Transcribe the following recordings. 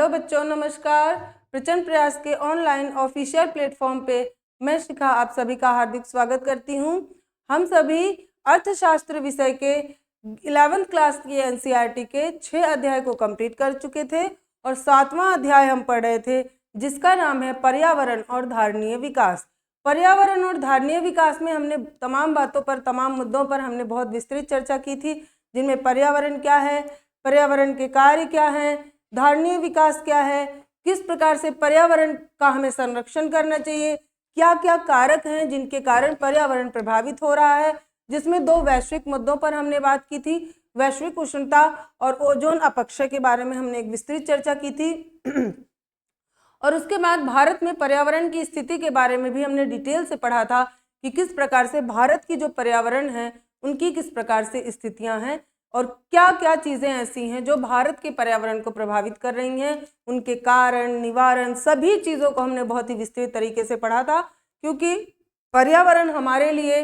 Hello बच्चों, नमस्कार। प्रचंड प्रयास के ऑनलाइन ऑफिशियल प्लेटफॉर्म पे मैं शिखा आप सभी का हार्दिक स्वागत करती हूँ। हम सभी अर्थशास्त्र विषय के 11th क्लास की एनसीईआरटी के 6 अध्याय को कंप्लीट कर चुके थे और 7वां अध्याय हम पढ़ रहे थे जिसका नाम है पर्यावरण और धारणीय विकास। पर्यावरण और धारणीय विकास में हमने तमाम बातों पर, तमाम मुद्दों पर हमने बहुत विस्तृत चर्चा की थी, जिनमें पर्यावरण क्या है, पर्यावरण के कार्य क्या हैं, धारणीय विकास क्या है, किस प्रकार से पर्यावरण का हमें संरक्षण करना चाहिए, क्या क्या कारक हैं जिनके कारण पर्यावरण प्रभावित हो रहा है, जिसमें 2 वैश्विक मुद्दों पर हमने बात की थी, वैश्विक उष्णता और ओजोन अपक्षय के बारे में हमने एक विस्तृत चर्चा की थी। और उसके बाद भारत में पर्यावरण की स्थिति के बारे में भी हमने डिटेल से पढ़ा था कि किस प्रकार से भारत की जो पर्यावरण है उनकी किस प्रकार से स्थितियां हैं और क्या क्या चीज़ें ऐसी हैं जो भारत के पर्यावरण को प्रभावित कर रही हैं, उनके कारण, निवारण, सभी चीज़ों को हमने बहुत ही विस्तृत तरीके से पढ़ा था। क्योंकि पर्यावरण हमारे लिए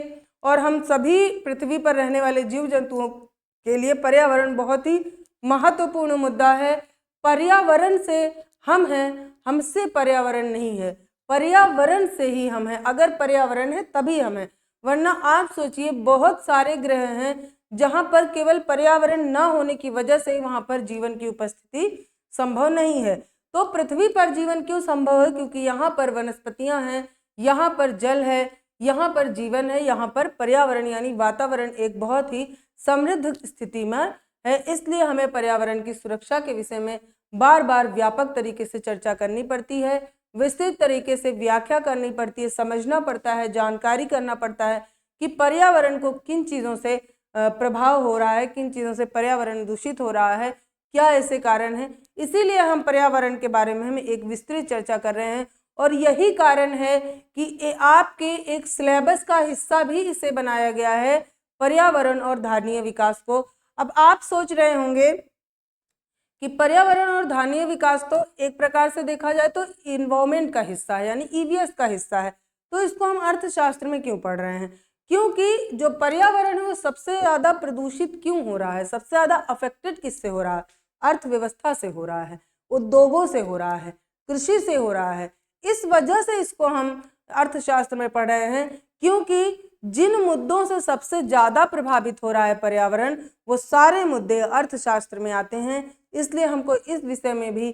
और हम सभी पृथ्वी पर रहने वाले जीव जंतुओं के लिए पर्यावरण बहुत ही महत्वपूर्ण मुद्दा है। पर्यावरण से हम हैं, हमसे पर्यावरण नहीं है, पर्यावरण से ही हम हैं। अगर पर्यावरण है तभी हम हैं, वरना आप सोचिए बहुत सारे ग्रह हैं जहाँ पर केवल पर्यावरण न होने की वजह से वहाँ पर जीवन की उपस्थिति संभव नहीं है। तो पृथ्वी पर जीवन क्यों संभव है? क्योंकि यहाँ पर वनस्पतियाँ हैं, यहाँ पर जल है, यहाँ पर जीवन है, यहाँ पर पर्यावरण यानी वातावरण एक बहुत ही समृद्ध स्थिति में है। इसलिए हमें पर्यावरण की सुरक्षा के विषय में बार बार व्यापक तरीके से चर्चा करनी पड़ती है, विस्तृत तरीके से व्याख्या करनी पड़ती है, समझना पड़ता है, जानकारी करना पड़ता है कि पर्यावरण को किन चीज़ों से प्रभाव हो रहा है, किन चीज़ों से पर्यावरण दूषित हो रहा है, क्या ऐसे कारण हैं। इसीलिए हम पर्यावरण के बारे में हम एक विस्तृत चर्चा कर रहे हैं और यही कारण है कि आपके एक सिलेबस का हिस्सा भी इसे बनाया गया है, पर्यावरण और धारणीय विकास को। अब आप सोच रहे होंगे कि पर्यावरण और धारणीय विकास तो एक प्रकार से देखा जाए तो इन्वायरमेंट का हिस्सा है, यानी ईवीएस का हिस्सा है, तो इसको हम अर्थशास्त्र में क्यों पढ़ रहे हैं? क्योंकि जो पर्यावरण है वो सबसे ज़्यादा प्रदूषित क्यों हो रहा है, सबसे ज़्यादा अफेक्टेड किससे हो रहा है? अर्थव्यवस्था से हो रहा है, उद्योगों से हो रहा है, कृषि से हो रहा है। इस वजह से इसको हम अर्थशास्त्र में पढ़ रहे हैं, क्योंकि जिन मुद्दों से सबसे ज़्यादा प्रभावित हो रहा है पर्यावरण, वो सारे मुद्दे अर्थशास्त्र में आते हैं। इसलिए हमको इस विषय में भी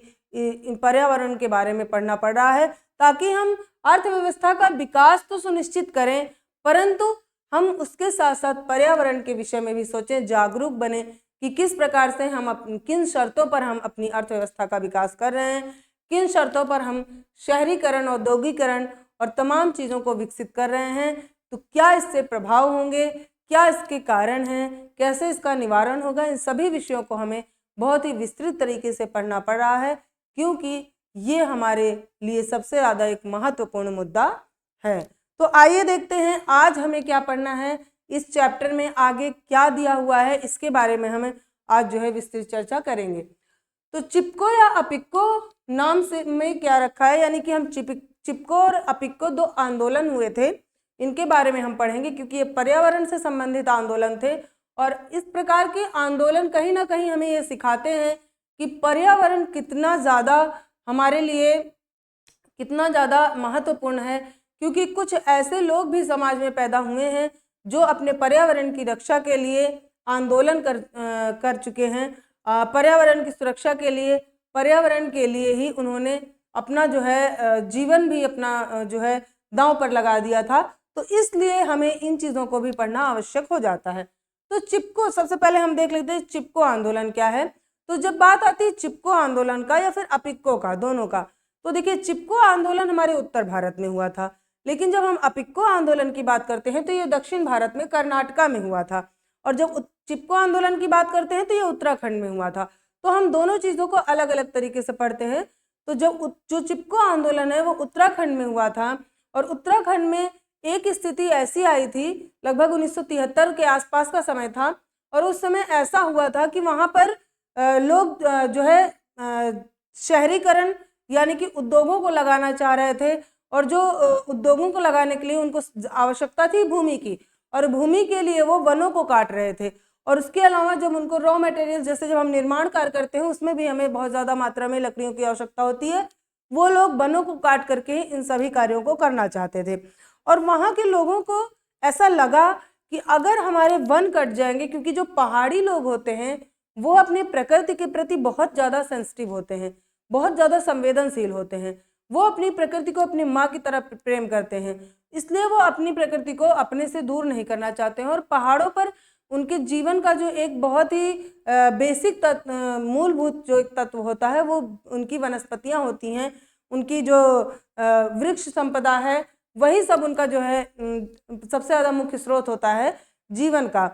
पर्यावरण के बारे में पढ़ना पड़ रहा है, ताकि हम अर्थव्यवस्था का विकास तो सुनिश्चित करें, परंतु हम उसके साथ साथ पर्यावरण के विषय में भी सोचें, जागरूक बने कि किस प्रकार से हम किन शर्तों पर हम अपनी अर्थव्यवस्था का विकास कर रहे हैं, किन शर्तों पर हम शहरीकरण, औद्योगिकरण और तमाम चीज़ों को विकसित कर रहे हैं, तो क्या इससे प्रभाव होंगे, क्या इसके कारण हैं, कैसे इसका निवारण होगा। इन सभी विषयों को हमें बहुत ही विस्तृत तरीके से पढ़ना पड़ रहा है, क्योंकि ये हमारे लिए सबसे ज़्यादा एक महत्वपूर्ण मुद्दा है। तो आइए देखते हैं आज हमें क्या पढ़ना है, इस चैप्टर में आगे क्या दिया हुआ है, इसके बारे में हमें आज जो है विस्तृत चर्चा करेंगे। तो चिपको या अपिक्को नाम से में क्या रखा है, यानी कि हम चिपको और अपिक्को 2 आंदोलन हुए थे, इनके बारे में हम पढ़ेंगे, क्योंकि ये पर्यावरण से संबंधित आंदोलन थे। और इस प्रकार के आंदोलन कहीं ना कहीं हमें ये सिखाते हैं कि पर्यावरण कितना ज़्यादा हमारे लिए कितना ज़्यादा महत्वपूर्ण है, क्योंकि कुछ ऐसे लोग भी समाज में पैदा हुए हैं जो अपने पर्यावरण की रक्षा के लिए आंदोलन कर चुके हैं। पर्यावरण की सुरक्षा के लिए, पर्यावरण के लिए ही उन्होंने अपना जो है जीवन भी अपना जो है दांव पर लगा दिया था। तो इसलिए हमें इन चीज़ों को भी पढ़ना आवश्यक हो जाता है। तो चिपको, सबसे पहले हम देख लेते हैं चिपको आंदोलन क्या है। तो जब बात आती है चिपको आंदोलन का या फिर अपिक्को का, दोनों का, तो देखिए चिपको आंदोलन हमारे उत्तर भारत में हुआ था, लेकिन जब हम अपिक्को आंदोलन की बात करते हैं तो ये दक्षिण भारत में कर्नाटका में हुआ था, और जब चिपको आंदोलन की बात करते हैं तो ये उत्तराखंड में हुआ था। तो हम दोनों चीज़ों को अलग अलग तरीके से पढ़ते हैं। तो जो चिपको आंदोलन है वो उत्तराखंड में हुआ था, और उत्तराखंड में एक स्थिति ऐसी आई थी, लगभग 1973 के आसपास का समय था, और उस समय ऐसा हुआ था कि वहाँ पर लोग जो है शहरीकरण यानी कि उद्योगों को लगाना चाह रहे थे, और जो उद्योगों को लगाने के लिए उनको आवश्यकता थी भूमि की, और भूमि के लिए वो वनों को काट रहे थे। और उसके अलावा जब उनको रॉ मटेरियल जैसे जब हम निर्माण कार्य करते हैं उसमें भी हमें बहुत ज़्यादा मात्रा में लकड़ियों की आवश्यकता होती है। वो लोग वनों को काट करके इन सभी कार्यों को करना चाहते थे। और वहाँ के लोगों को ऐसा लगा कि अगर हमारे वन कट जाएंगे, क्योंकि जो पहाड़ी लोग होते हैं वो अपनी प्रकृति के प्रति बहुत ज़्यादा सेंसिटिव होते हैं, बहुत ज़्यादा संवेदनशील होते हैं। वो अपनी प्रकृति को अपनी माँ की तरह प्रेम करते हैं, इसलिए वो अपनी प्रकृति को अपने से दूर नहीं करना चाहते हैं। और पहाड़ों पर उनके जीवन का जो एक बहुत ही बेसिक तत्व, मूलभूत जो एक तत्व होता है वो उनकी वनस्पतियाँ होती हैं, उनकी जो वृक्ष संपदा है, वही सब उनका जो है सबसे ज़्यादा मुख्य स्रोत होता है जीवन का।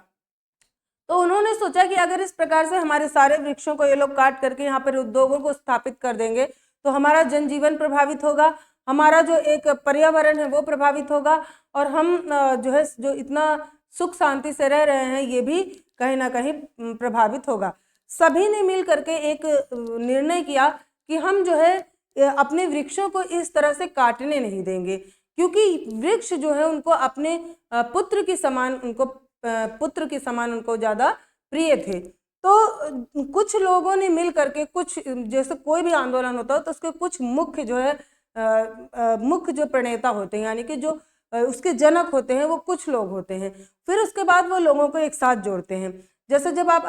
तो उन्होंने सोचा कि अगर इस प्रकार से हमारे सारे वृक्षों को ये लोग काट करके यहाँ पर उद्योगों को स्थापित कर देंगे तो हमारा जनजीवन प्रभावित होगा, हमारा जो एक पर्यावरण है वो प्रभावित होगा, और हम जो है जो इतना सुख शांति से रह रहे हैं ये भी कहीं ना कहीं प्रभावित होगा। सभी ने मिल करके एक निर्णय किया कि हम जो है अपने वृक्षों को इस तरह से काटने नहीं देंगे, क्योंकि वृक्ष जो है उनको अपने पुत्र के समान उनको ज़्यादा प्रिय थे। तो कुछ लोगों ने मिल करके कुछ, जैसे कोई भी आंदोलन होता है तो उसके कुछ मुख्य जो है मुख्य जो प्रणेता होते हैं, यानी कि जो उसके जनक होते हैं वो कुछ लोग होते हैं। फिर उसके बाद वो लोगों को एक साथ जोड़ते हैं। जैसे जब आप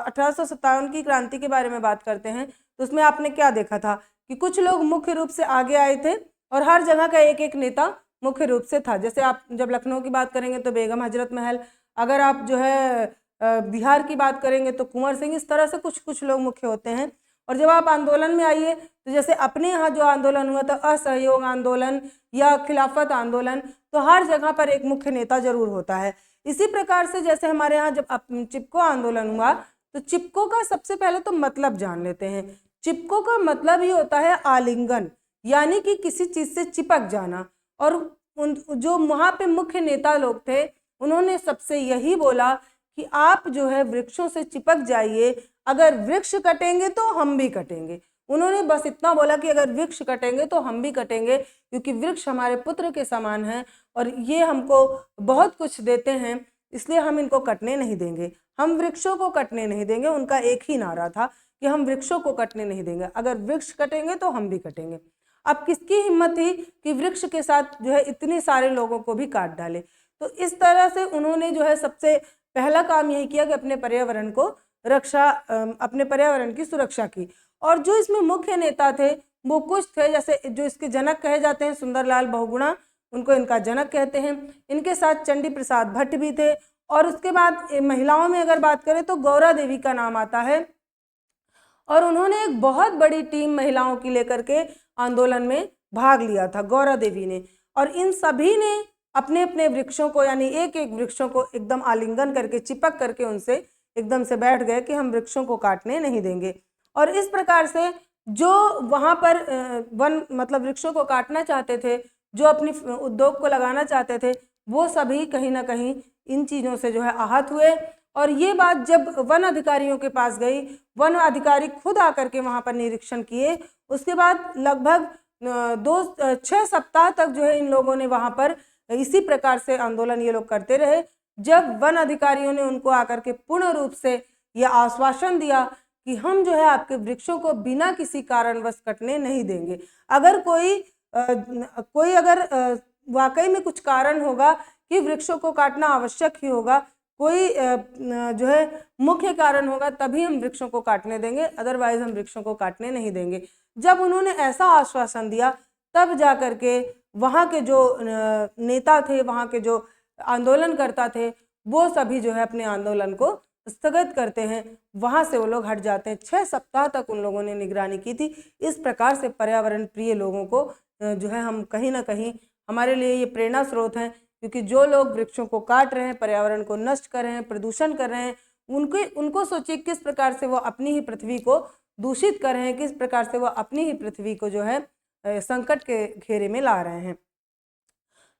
1857 की क्रांति के बारे में बात करते हैं तो उसमें आपने क्या देखा था कि कुछ लोग मुख्य रूप से आगे आए थे और हर जगह का एक एक नेता मुख्य रूप से था। जैसे आप जब लखनऊ की बात करेंगे तो बेगम हजरत महल, अगर आप जो है बिहार की बात करेंगे तो कुंवर सिंह, इस तरह से कुछ कुछ लोग मुख्य होते हैं। और जब आप आंदोलन में आइए तो जैसे अपने यहाँ जो आंदोलन हुआ था, असहयोग आंदोलन या खिलाफत आंदोलन, तो हर जगह पर एक मुख्य नेता जरूर होता है। इसी प्रकार से जैसे हमारे यहाँ जब चिपको आंदोलन हुआ तो चिपको का सबसे पहले तो मतलब जान लेते हैं। चिपको का मतलब ही होता है आलिंगन, यानी कि किसी चीज से चिपक जाना। और जो वहाँ पे मुख्य नेता लोग थे उन्होंने सबसे यही बोला कि आप जो है वृक्षों से चिपक जाइए, अगर वृक्ष कटेंगे तो हम भी कटेंगे। उन्होंने बस इतना बोला कि अगर वृक्ष कटेंगे तो हम भी कटेंगे, क्योंकि वृक्ष हमारे पुत्र के समान हैं और ये हमको बहुत कुछ देते हैं, इसलिए हम इनको कटने नहीं देंगे, हम वृक्षों को कटने नहीं देंगे। उनका एक ही नारा था कि हम वृक्षों को कटने नहीं देंगे, अगर वृक्ष कटेंगे तो हम भी कटेंगे। अब किसकी हिम्मत थी कि वृक्ष के साथ जो है इतने सारे लोगों को भी काट डाले। तो इस तरह से उन्होंने जो है सबसे पहला काम यही किया कि अपने पर्यावरण की सुरक्षा की। और जो इसमें मुख्य नेता थे वो कुछ थे, जैसे जो इसके जनक कहे जाते हैं सुंदरलाल बहुगुणा, उनको इनका जनक कहते हैं। इनके साथ चंडी प्रसाद भट्ट भी थे। और उसके बाद महिलाओं में अगर बात करें तो गौरा देवी का नाम आता है, और उन्होंने एक बहुत बड़ी टीम महिलाओं की लेकर के आंदोलन में भाग लिया था, गौरा देवी ने। और इन सभी ने अपने अपने वृक्षों को, यानी एक एक वृक्षों को एकदम आलिंगन करके चिपक करके उनसे एकदम से बैठ गए कि हम वृक्षों को काटने नहीं देंगे। और इस प्रकार से जो वहाँ पर मतलब वृक्षों को काटना चाहते थे, जो अपनी उद्योग को लगाना चाहते थे, वो सभी कहीं ना कहीं इन चीज़ों से जो है आहत हुए। और ये बात जब वन अधिकारियों के पास गई, वन अधिकारी खुद आकर के वहाँ पर निरीक्षण किए। उसके बाद लगभग 6 सप्ताह तक जो है इन लोगों ने वहाँ पर इसी प्रकार से आंदोलन ये लोग करते रहे। जब वन अधिकारियों ने उनको आकर के पूर्ण रूप से यह आश्वासन दिया कि हम जो है आपके वृक्षों को बिना किसी कारणवश कटने नहीं देंगे, अगर कोई अगर वाकई में कुछ कारण होगा कि वृक्षों को काटना आवश्यक ही होगा, कोई जो है मुख्य कारण होगा, तभी हम वृक्षों को काटने देंगे, अदरवाइज हम वृक्षों को काटने नहीं देंगे। जब उन्होंने ऐसा आश्वासन दिया तब जा करके वहाँ के जो नेता थे, वहाँ के जो आंदोलनकर्ता थे, वो सभी जो है अपने आंदोलन को स्थगित करते हैं, वहाँ से वो लोग हट जाते हैं। 6 सप्ताह तक उन लोगों ने निगरानी की थी। इस प्रकार से पर्यावरण प्रिय लोगों को जो है हम कहीं ना कहीं हमारे लिए ये प्रेरणा स्रोत हैं, क्योंकि जो लोग वृक्षों को काट रहे हैं, पर्यावरण को नष्ट कर रहे हैं, प्रदूषण कर रहे हैं, उनको सोचिए किस प्रकार से वो अपनी ही पृथ्वी को दूषित कर रहे हैं, किस प्रकार से वो अपनी ही पृथ्वी को जो है संकट के घेरे में ला रहे हैं।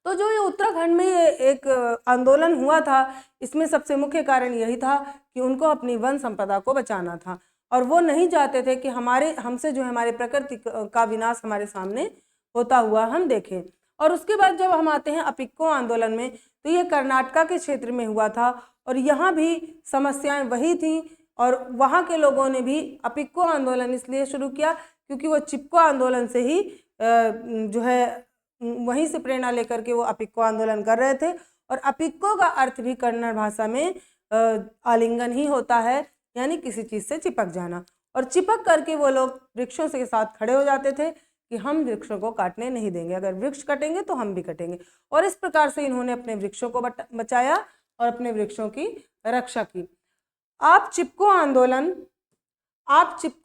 तो जो ये उत्तराखंड में ये एक आंदोलन हुआ था, इसमें सबसे मुख्य कारण यही था कि उनको अपनी वन संपदा को बचाना था, और वो नहीं चाहते थे कि हमसे जो है हमारे प्रकृति का विनाश हमारे सामने होता हुआ हम देखें। और उसके बाद जब हम आते हैं अपिक्को आंदोलन में, तो ये कर्नाटका के क्षेत्र में हुआ था और यहाँ भी समस्याएं वही थी और वहाँ के लोगों ने भी अपिक्को आंदोलन इसलिए शुरू किया क्योंकि वो चिपको आंदोलन से ही जो है वहीं से प्रेरणा लेकर के वो अपिक्को आंदोलन कर रहे थे। और अपिक्को का अर्थ भी कन्नड़ भाषा में आलिंगन ही होता है, यानी किसी चीज़ से चिपक जाना। और चिपक करके वो लोग वृक्षों के साथ खड़े हो जाते थे कि हम वृक्षों को काटने नहीं देंगे, अगर वृक्ष कटेंगे तो हम भी कटेंगे। और इस प्रकार से इन्होंने अपने वृक्षों को बचाया और अपने वृक्षों की रक्षा की। आप चिपको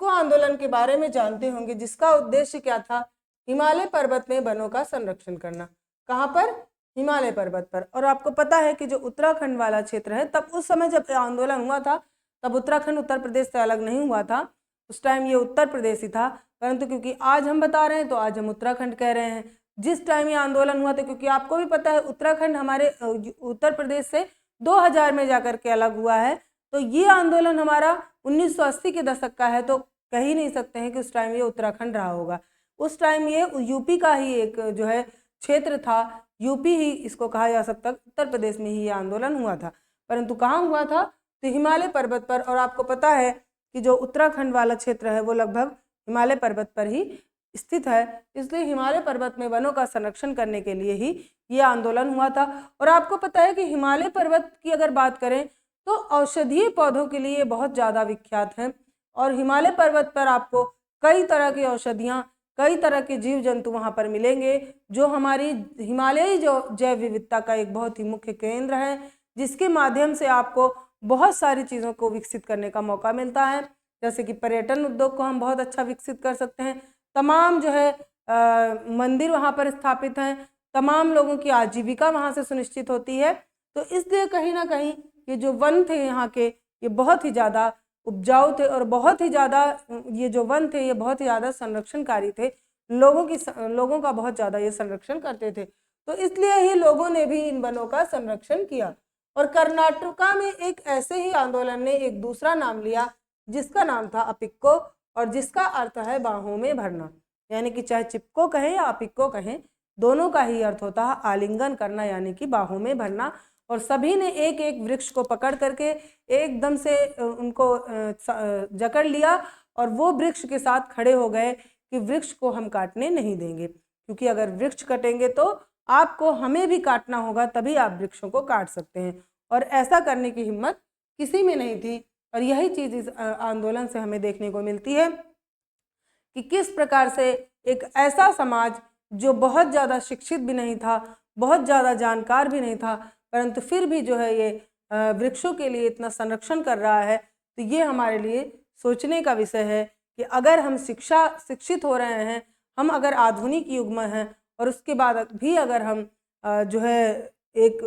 आंदोलन के बारे में जानते होंगे, जिसका उद्देश्य क्या था? हिमालय पर्वत में वनों का संरक्षण करना। कहाँ पर? हिमालय पर्वत पर। और आपको पता है कि जो उत्तराखंड वाला क्षेत्र है, तब उस समय जब आंदोलन हुआ था तब उत्तराखंड उत्तर प्रदेश से अलग नहीं हुआ था, उस टाइम ये उत्तर प्रदेश ही था। परंतु क्योंकि आज हम बता रहे हैं तो आज हम उत्तराखंड कह रहे हैं। जिस टाइम ये आंदोलन हुआ था, क्योंकि आपको भी पता है उत्तराखंड हमारे उत्तर प्रदेश से 2000 में जाकर के अलग हुआ है, तो ये आंदोलन हमारा 1980 के दशक का है, तो कह ही नहीं सकते हैं कि उस टाइम ये उत्तराखंड रहा होगा। उस टाइम ये यूपी का ही एक जो है क्षेत्र था, यूपी ही इसको कहा जा सकता, उत्तर प्रदेश में ही ये आंदोलन हुआ था। परंतु कहाँ हुआ था? तो हिमालय पर्वत पर। और आपको पता है कि जो उत्तराखंड वाला क्षेत्र है वो लगभग हिमालय पर्वत पर ही स्थित है, इसलिए हिमालय पर्वत में वनों का संरक्षण करने के लिए ही ये आंदोलन हुआ था। और आपको पता है कि हिमालय पर्वत की अगर बात करें तो औषधीय पौधों के लिए बहुत ज़्यादा विख्यात है और हिमालय पर्वत पर आपको कई तरह की औषधियाँ, कई तरह के जीव जंतु वहाँ पर मिलेंगे, जो हमारी हिमालयी जो जैव विविधता का एक बहुत ही मुख्य केंद्र है, जिसके माध्यम से आपको बहुत सारी चीज़ों को विकसित करने का मौका मिलता है। जैसे कि पर्यटन उद्योग को हम बहुत अच्छा विकसित कर सकते हैं, तमाम जो है मंदिर वहाँ पर स्थापित हैं, तमाम लोगों की आजीविका वहाँ से सुनिश्चित होती है। तो इसलिए कहीं ना कहीं ये जो वन थे यहाँ के, ये बहुत ही ज़्यादा उपजाऊ थे और बहुत ही ज़्यादा ये जो वन थे ये बहुत ही ज़्यादा संरक्षणकारी थे, लोगों का बहुत ज़्यादा ये संरक्षण करते थे। तो इसलिए ही लोगों ने भी इन वनों का संरक्षण किया। और कर्नाटका में एक ऐसे ही आंदोलन ने एक दूसरा नाम लिया जिसका नाम था अपिक्को, और जिसका अर्थ है बाहों में भरना। यानी कि चाहे चिपको कहें या अपिक्को कहें, दोनों का ही अर्थ होता है आलिंगन करना, यानी कि बाहों में भरना। और सभी ने एक एक वृक्ष को पकड़ करके एकदम से उनको जकड़ लिया और वो वृक्ष के साथ खड़े हो गए कि वृक्ष को हम काटने नहीं देंगे, क्योंकि अगर वृक्ष कटेंगे तो आपको हमें भी काटना होगा, तभी आप वृक्षों को काट सकते हैं। और ऐसा करने की हिम्मत किसी में नहीं थी। और यही चीज़ इस आंदोलन से हमें देखने को मिलती है कि किस प्रकार से एक ऐसा समाज जो बहुत ज़्यादा शिक्षित भी नहीं था, बहुत ज़्यादा जानकार भी नहीं था, परंतु फिर भी जो है ये वृक्षों के लिए इतना संरक्षण कर रहा है। तो ये हमारे लिए सोचने का विषय है कि अगर हम शिक्षित हो रहे हैं, हम अगर आधुनिक युग में हैं और उसके बाद भी अगर हम जो है एक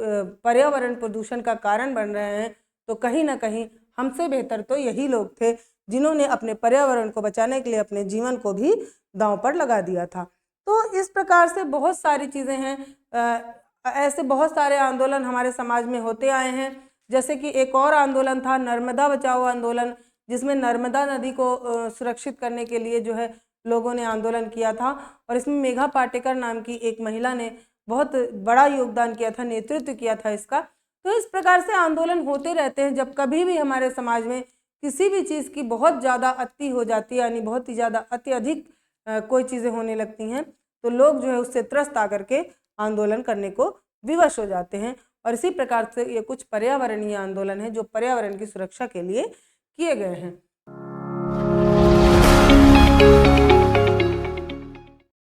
पर्यावरण प्रदूषण का कारण बन रहे हैं, तो कहीं ना कहीं हमसे बेहतर तो यही लोग थे जिन्होंने अपने पर्यावरण को बचाने के लिए अपने जीवन को भी दांव पर लगा दिया था। तो इस प्रकार से बहुत सारी चीज़ें हैं, ऐसे बहुत सारे आंदोलन हमारे समाज में होते आए हैं। जैसे कि एक और आंदोलन था नर्मदा बचाओ आंदोलन, जिसमें नर्मदा नदी को सुरक्षित करने के लिए जो है लोगों ने आंदोलन किया था। और इसमें मेघा पाटेकर नाम की एक महिला ने बहुत बड़ा योगदान किया था, नेतृत्व किया था इसका। तो इस प्रकार से आंदोलन होते रहते हैं। जब कभी भी हमारे समाज में किसी भी चीज़ की बहुत ज़्यादा अति हो जाती है, यानी बहुत ही ज़्यादा अत्यधिक कोई चीज़ें होने लगती हैं, तो लोग जो है उससे त्रस्त आकर के आंदोलन करने को विवश हो जाते हैं। और इसी प्रकार से ये कुछ पर्यावरणीय आंदोलन है जो पर्यावरण की सुरक्षा के लिए किए गए हैं।